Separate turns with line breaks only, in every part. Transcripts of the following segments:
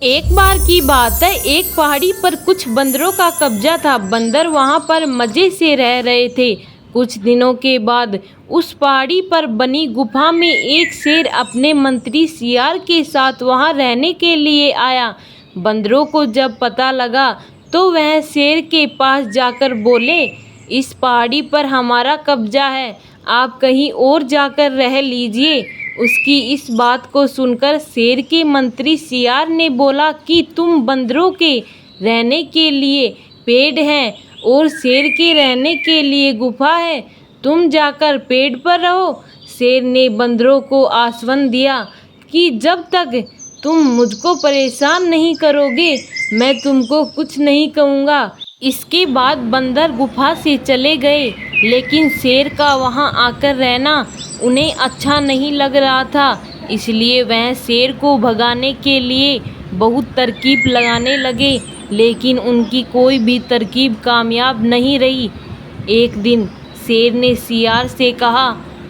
एक बार की बात है, एक पहाड़ी पर कुछ बंदरों का कब्जा था। बंदर वहां पर मजे से रह रहे थे। कुछ दिनों के बाद उस पहाड़ी पर बनी गुफा में एक शेर अपने मंत्री सियार के साथ वहां रहने के लिए आया। बंदरों को जब पता लगा तो वह शेर के पास जाकर बोले, इस पहाड़ी पर हमारा कब्जा है, आप कहीं और जाकर रह लीजिए। उसकी इस बात को सुनकर शेर के मंत्री सियार ने बोला कि तुम बंदरों के रहने के लिए पेड़ हैं और शेर के रहने के लिए गुफा है, तुम जाकर पेड़ पर रहो। शेर ने बंदरों को आश्वासन दिया कि जब तक तुम मुझको परेशान नहीं करोगे मैं तुमको कुछ नहीं कहूँगा। इसके बाद बंदर गुफा से चले गए, लेकिन शेर का वहां आकर रहना उन्हें अच्छा नहीं लग रहा था। इसलिए वह शेर को भगाने के लिए बहुत तरकीब लगाने लगे, लेकिन उनकी कोई भी तरकीब कामयाब नहीं रही। एक दिन शेर ने सियार से कहा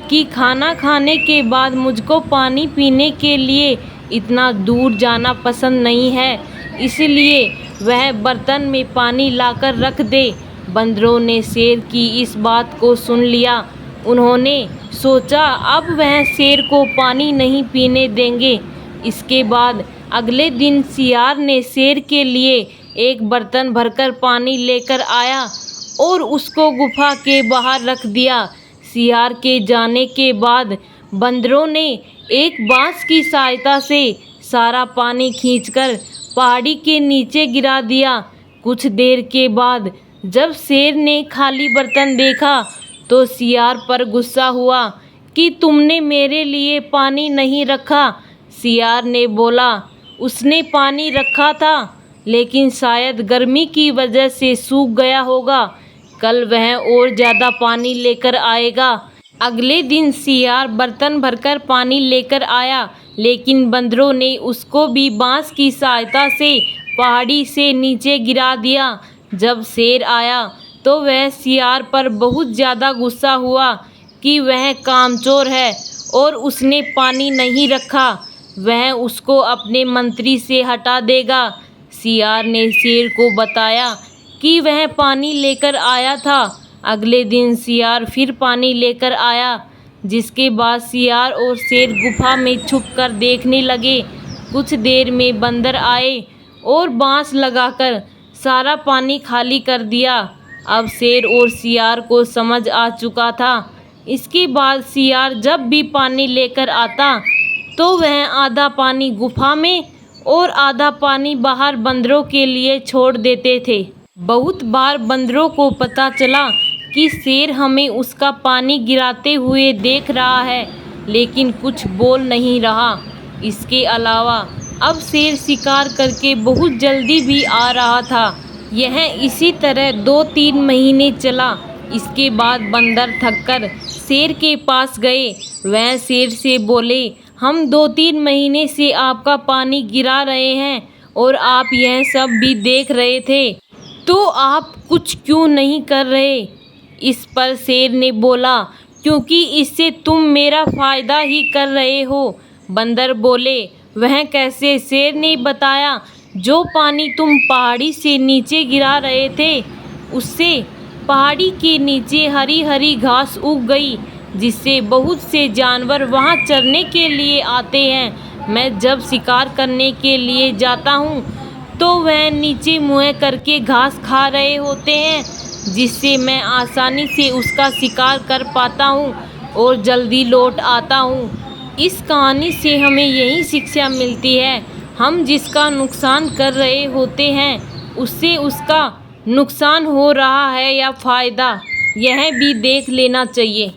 कि खाना खाने के बाद मुझको पानी पीने के लिए इतना दूर जाना पसंद नहीं है, इसलिए वह बर्तन में पानी लाकर रख दे। बंदरों ने शेर की इस बात को सुन लिया। उन्होंने सोचा अब वह शेर को पानी नहीं पीने देंगे। इसके बाद अगले दिन सियार ने शेर के लिए एक बर्तन भरकर पानी लेकर आया और उसको गुफा के बाहर रख दिया। सियार के जाने के बाद बंदरों ने एक बांस की सहायता से सारा पानी खींचकर पहाड़ी के नीचे गिरा दिया। कुछ देर के बाद जब शेर ने खाली बर्तन देखा तो सियार पर गुस्सा हुआ कि तुमने मेरे लिए पानी नहीं रखा। सियार ने बोला, उसने पानी रखा था, लेकिन शायद गर्मी की वजह से सूख गया होगा, कल वह और ज़्यादा पानी लेकर आएगा। अगले दिन सियार बर्तन भरकर पानी लेकर आया, लेकिन बंदरों ने उसको भी बांस की सहायता से पहाड़ी से नीचे गिरा दिया। जब शेर आया तो वह सियार पर बहुत ज़्यादा गुस्सा हुआ कि वह कामचोर है और उसने पानी नहीं रखा, वह उसको अपने मंत्री से हटा देगा। सियार ने शेर को बताया कि वह पानी लेकर आया था। अगले दिन सियार फिर पानी लेकर आया, जिसके बाद सियार और शेर गुफा में छुपकर देखने लगे। कुछ देर में बंदर आए और बांस लगाकर सारा पानी खाली कर दिया। अब शेर और सियार को समझ आ चुका था। इसके बाद सियार जब भी पानी लेकर आता तो वह आधा पानी गुफा में और आधा पानी बाहर बंदरों के लिए छोड़ देते थे। बहुत बार बंदरों को पता चला कि शेर हमें उसका पानी गिराते हुए देख रहा है, लेकिन कुछ बोल नहीं रहा। इसके अलावा अब शेर शिकार करके बहुत जल्दी भी आ रहा था। यह इसी तरह 2-3 महीने चला। इसके बाद बंदर थककर शेर के पास गए। वह शेर से बोले, हम 2-3 महीने से आपका पानी गिरा रहे हैं और आप यह सब भी देख रहे थे, तो आप कुछ क्यों नहीं कर रहे? इस पर शेर ने बोला, क्योंकि इससे तुम मेरा फ़ायदा ही कर रहे हो। बंदर बोले, वह कैसे? शेर ने बताया, जो पानी तुम पहाड़ी से नीचे गिरा रहे थे, उससे पहाड़ी के नीचे हरी हरी घास उग गई, जिससे बहुत से जानवर वहां चरने के लिए आते हैं। मैं जब शिकार करने के लिए जाता हूं, तो वह नीचे मुँह करके घास खा रहे होते हैं, जिससे मैं आसानी से उसका शिकार कर पाता हूँ और जल्दी लौट आता हूँ। इस कहानी से हमें यही शिक्षा मिलती है, हम जिसका नुकसान कर रहे होते हैं उससे उसका नुकसान हो रहा है या फ़ायदा, यह भी देख लेना चाहिए।